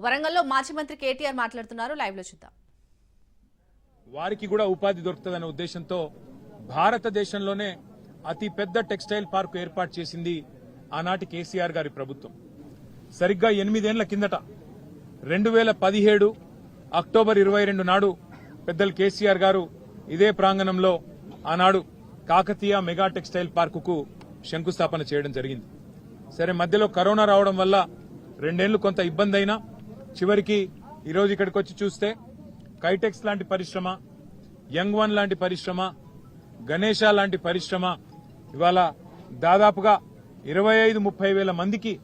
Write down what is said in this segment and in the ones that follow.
వరంగల్లో మాజీ మంత్రి కేటీఆర్ మాట్లాడుతున్నారు. లైవ్ లో చూద్దాం. వారికి కూడా ఉపాధి దొరుకుతుందనే ఉద్దేశంతో భారతదేశంలోనే అతి పెద్ద టెక్స్టైల్ పార్క్ ఏర్పాటు చేసింది ఆనాటి కేసీఆర్ గారి ప్రభుత్వం. సరిగ్గా 8 ఏళ్ల కిందట 2017 అక్టోబర్ 22 నాడు పెద్దలు కేసీఆర్ గారు ఇదే ప్రాంగణంలో ఆనాడు కాకతీయ మెగా టెక్స్టైల్ పార్కుకు శంకుస్థాపన చేయడం జరిగింది. సరే, మధ్యలో కరోనా రావడం వల్ల 2 ఏళ్లు కొంత ఇబ్బంది అయినా చివరికి ఈరోజు ఇక్కడికి వచ్చి చూస్తే కైటెక్స్ లాంటి పరిశ్రమ, యంగ్ వన్ లాంటి పరిశ్రమ, గణేష లాంటి పరిశ్రమ ఇవాళ దాదాపుగా 25-30 వేల మందికి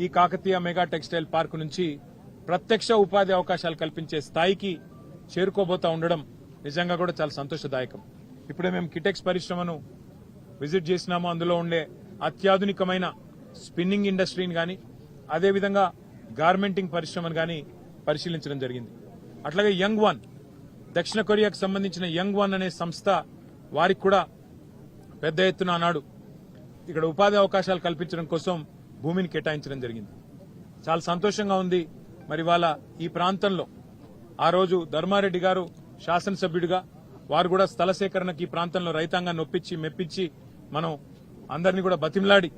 ఈ కాకతీయ మెగా టెక్స్టైల్ పార్క్ నుంచి ప్రత్యక్ష ఉపాధి అవకాశాలు కల్పించే స్థాయికి చేరుకోబోతా ఉండడం నిజంగా కూడా చాలా సంతోషదాయకం. ఇప్పుడే మేము కిటెక్స్ పరిశ్రమను విజిట్ చేసినాము. అందులో ఉండే అత్యాధునికమైన స్పిన్నింగ్ ఇండస్ట్రీని గాని, అదేవిధంగా గార్మెంటింగ్ పరిశ్రమను గాని పరిశీలించడం జరిగింది. అట్లాగే యంగ్ వన్, దక్షిణ కొరియాకు సంబంధించిన యంగ్ వన్ అనే సంస్థ, వారికి కూడా పెద్ద ఎత్తున ఆనాడు ఇక్కడ ఉపాధి అవకాశాలు కల్పించడం కోసం భూమిని కేటాయించడం జరిగింది. చాలా సంతోషంగా ఉంది. మరి వాళ్ళ ఈ ప్రాంతంలో ఆ రోజు ధర్మారెడ్డి గారు శాసనసభ్యుడిగా వారు కూడా స్థల సేకరణకి ఈ ప్రాంతంలో రైతాంగాన్ని ఒప్పించి మెప్పించి మనం అందరినీ కూడా బతిమలాడి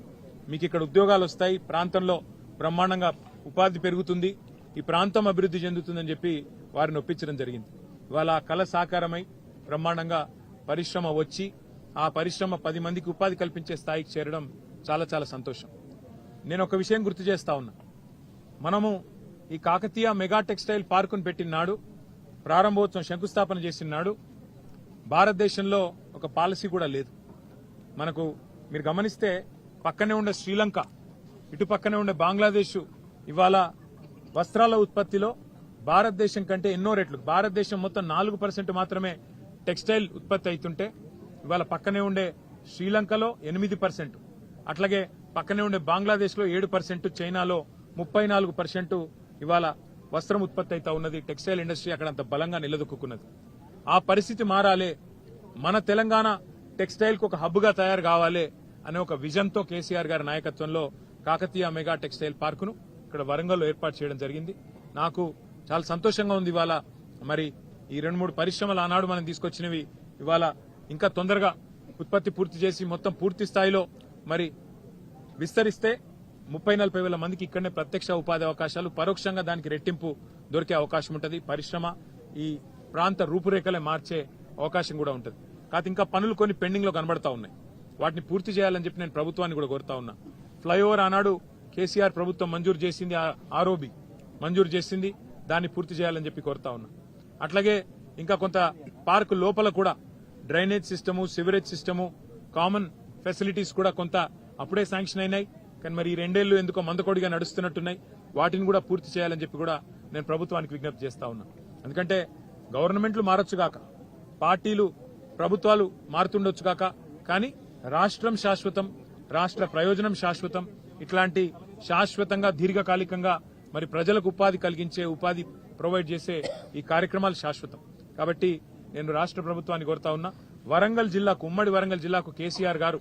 మీకు ఇక్కడ ఉద్యోగాలు వస్తాయి, ప్రాంతంలో బ్రహ్మాండంగా ఉపాధి పెరుగుతుంది, ఈ ప్రాంతం అభివృద్ధి చెందుతుందని చెప్పి వారిని ఒప్పించడం జరిగింది. ఇవాళ ఆ కళ సాకారమై బ్రహ్మాండంగా పరిశ్రమ వచ్చి ఆ పరిశ్రమ 10 మందికి ఉపాధి కల్పించే స్థాయికి చేరడం చాలా చాలా సంతోషం. నేను ఒక విషయం గుర్తు చేస్తా ఉన్నా. మనము ఈ కాకతీయ మెగా టెక్స్టైల్ పార్కును పెట్టిన నాడు, ప్రారంభోత్సవం శంకుస్థాపన చేసిన నాడు భారతదేశంలో ఒక పాలసీ కూడా లేదు. మనకు మీరు గమనిస్తే పక్కనే ఉండే శ్రీలంక, ఇటు పక్కనే ఉండే బంగ్లాదేశ్ ఇవాళ వస్త్రాల ఉత్పత్తిలో భారతదేశం కంటే ఎన్నో రెట్లు, భారతదేశం మొత్తం 4% మాత్రమే టెక్స్టైల్ ఉత్పత్తి అవుతుంటే ఇవాళ పక్కనే ఉండే శ్రీలంకలో 8%, అట్లాగే పక్కనే ఉండే బంగ్లాదేశ్ లో 7%, చైనాలో 34% ఇవాళ వస్త్రం ఉత్పత్తి అవుతా ఉన్నది. టెక్స్టైల్ ఇండస్ట్రీ అక్కడ అంత బలంగా నిలదొక్కున్నది. ఆ పరిస్థితి మారాలి, మన తెలంగాణ టెక్స్టైల్ కు ఒక హబ్ గా తయారు కావాలి అనే ఒక విజన్ తో కేసీఆర్ గారి నాయకత్వంలో కాకతీయ మెగా టెక్స్టైల్ పార్కును ఇక్కడ వరంగల్లో ఏర్పాటు చేయడం జరిగింది. నాకు చాలా సంతోషంగా ఉంది. ఇవాళ మరి ఈ 2-3 పరిశ్రమలు ఆనాడు మనం తీసుకొచ్చినవి ఇవాళ ఇంకా తొందరగా ఉత్పత్తి పూర్తి చేసి మొత్తం పూర్తి స్థాయిలో మరి విస్తరిస్తే 30-40 వేల మందికి ఇక్కడనే ప్రత్యక్ష ఉపాధి అవకాశాలు, పరోక్షంగా దానికి రెట్టింపు దొరికే అవకాశం ఉంటుంది. పరిశ్రమ ఈ ప్రాంత రూపురేఖలే మార్చే అవకాశం కూడా ఉంటుంది. కాదు ఇంకా పనులు కొన్ని పెండింగ్ లో కనబడతా ఉన్నాయి, వాటిని పూర్తి చేయాలని చెప్పి నేను ప్రభుత్వాన్ని కూడా కోరుతా ఉన్నా. ఫ్లైఓవర్ ఆనాడు కేసీఆర్ ప్రభుత్వం మంజూరు చేసింది, ఆర్ఓబి మంజూరు చేసింది, దాన్ని పూర్తి చేయాలని చెప్పి కోరుతా ఉన్నా. అట్లాగే ఇంకా కొంత పార్క్ లోపల కూడా drainage system, sewerage system, common facilities కూడా కొంత అప్పుడే శాంక్షన్ అయినాయి. కానీ మరి ఈ 2 ఏళ్లు ఎందుకో మందకొడిగా నడుస్తున్నట్టున్నాయి. వాటిని కూడా పూర్తి చేయాలని చెప్పి కూడా నేను ప్రభుత్వానికి విజ్ఞప్తి చేస్తా ఉన్నా. ఎందుకంటే గవర్నమెంట్లు మారొచ్చుగాక, పార్టీలు ప్రభుత్వాలు మారుతుండొచ్చుగాక, కానీ రాష్ట్రం శాశ్వతం, రాష్ట్ర ప్రయోజనం శాశ్వతం. ఇట్లాంటి శాశ్వతంగా దీర్ఘకాలికంగా మరి ప్రజలకు ఉపాధి కలిగించే, ఉపాధి ప్రొవైడ్ చేసే ఈ కార్యక్రమాలు శాశ్వతం. కాబట్టి నేను రాష్ట్ర ప్రభుత్వాన్ని కోరుతా ఉన్నా, వరంగల్ జిల్లాకు, ఉమ్మడి వరంగల్ జిల్లాకు కేసీఆర్ గారు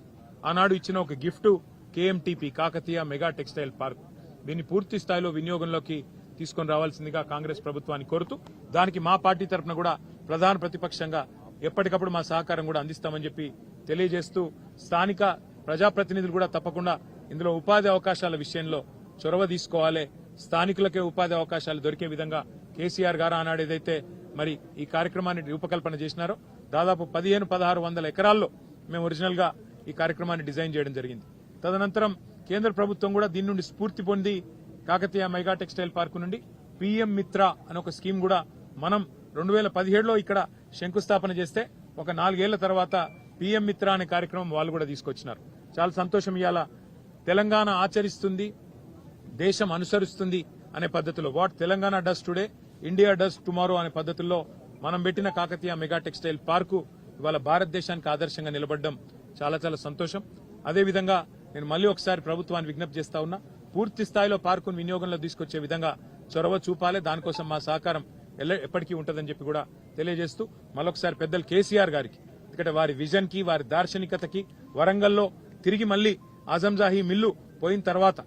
ఆనాడు ఇచ్చిన ఒక gift KMTP, Kakatiya mega textile park. దీన్ని పూర్తి స్థాయిలో వినియోగంలోకి తీసుకొని రావాల్సిందిగా కాంగ్రెస్ ప్రభుత్వాన్ని కోరుతూ, దానికి మా పార్టీ తరఫున కూడా ప్రధాన ప్రతిపక్షంగా ఎప్పటికప్పుడు మా సహకారం కూడా అందిస్తామని చెప్పి తెలియజేస్తూ, స్థానిక ప్రజాప్రతినిధులు కూడా తప్పకుండా ఇందులో ఉపాధి అవకాశాల విషయంలో చొరవ తీసుకోవాలి. స్థానికులకే ఉపాధి అవకాశాలు దొరికే విధంగా కేసీఆర్ గారు ఆనాడు ఏదైతే మరి ఈ కార్యక్రమాన్ని రూపకల్పన చేసినారో, దాదాపు 1500-1600 ఎకరాల్లో మేము ఒరిజినల్ గా ఈ కార్యక్రమాన్ని డిజైన్ చేయడం జరిగింది. తదనంతరం కేంద్ర ప్రభుత్వం కూడా దీని నుండి స్ఫూర్తి పొంది కాకతీయ మెగా టెక్స్టైల్ పార్కు నుండి పీఎం మిత్ర అనే ఒక స్కీమ్ కూడా మనం 2017లో ఇక్కడ శంకుస్థాపన చేస్తే ఒక 4 ఏళ్ల తర్వాత పీఎం మిత్ర అనే కార్యక్రమం వాళ్ళు కూడా తీసుకొచ్చినారు. చాలా సంతోషం. ఇవాళ తెలంగాణ ఆచరిస్తుంది, దేశం అనుసరిస్తుంది అనే పద్ధతిలో, what Telangana does today India does tomorrow అనే పద్ధతుల్లో మనం పెట్టిన కాకతీయ మెగా టెక్స్టైల్ పార్కు ఇవాళ భారతదేశానికి ఆదర్శంగా నిలబడడం చాలా చాలా సంతోషం. అదేవిధంగా నేను మళ్ళీ ఒకసారి ప్రభుత్వాన్ని విజ్ఞప్తి చేస్తా ఉన్నా, పూర్తి స్థాయిలో పార్కును వినియోగంలో తీసుకొచ్చే విధంగా చొరవ చూపాలి. దానికోసం మా సహకారం ఎప్పటికీ ఉంటుందని చెప్పి కూడా తెలియజేస్తూ, మరొకసారి పెద్దలు కేసీఆర్ గారికి, ఎందుకంటే వారి విజన్ కి, వారి దార్శనికతకి, వరంగల్లో తిరిగి మళ్లీ ఆజంజాహీ మిల్లు పోయిన తర్వాత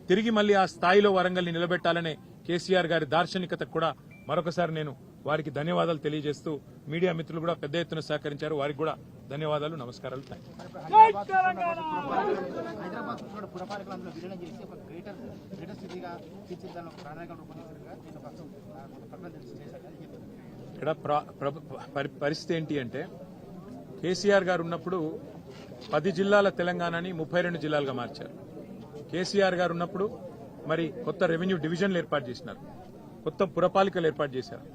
తిరిగి మళ్లీ ఆ స్థాయిలో వరంగల్ని నిలబెట్టాలనే కేసీఆర్ గారి దార్శనికతకు కూడా మరొకసారి నేను వారికి ధన్యవాదాలు తెలియజేస్తూ మీడియా మిత్రులు కూడా పెద్ద ఎత్తున సహకరించారు. వారికి కూడా ధన్యవాదాలు, నమస్కారాలు. Thank you. హైదరాబాద్ పురపాలికలు అందులో విలీనం చేసి ఒక గ్రేటర్ సిటీగా తీర్చిదిద్దాలని ఒక ప్రణాళికలు రూపొందించారుగా దీని ఒక ప్రకటన చేశారు. ఇక్కడ పరిస్థితి ఏంటి అంటే కేసీఆర్ గారు ఉన్నప్పుడు 10 జిల్లాల తెలంగాణని 32 జిల్లాలుగా మార్చారు. కేసీఆర్ గారు ఉన్నప్పుడు మరి కొత్త రెవెన్యూ డివిజన్లు ఏర్పాటు చేసినారు, కొత్త పురపాలికలు ఏర్పాటు చేశారు,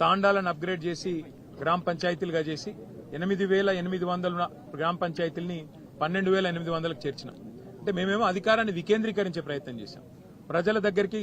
తాండాలను అప్గ్రేడ్ చేసి గ్రామ పంచాయతీలుగా చేసి 8,800 గ్రామ పంచాయతీల్ని 12,800కు చేర్చినాం. అంటే మేమేమో అధికారాన్ని వికేంద్రీకరించే ప్రయత్నం చేశాం. ప్రజల దగ్గరికి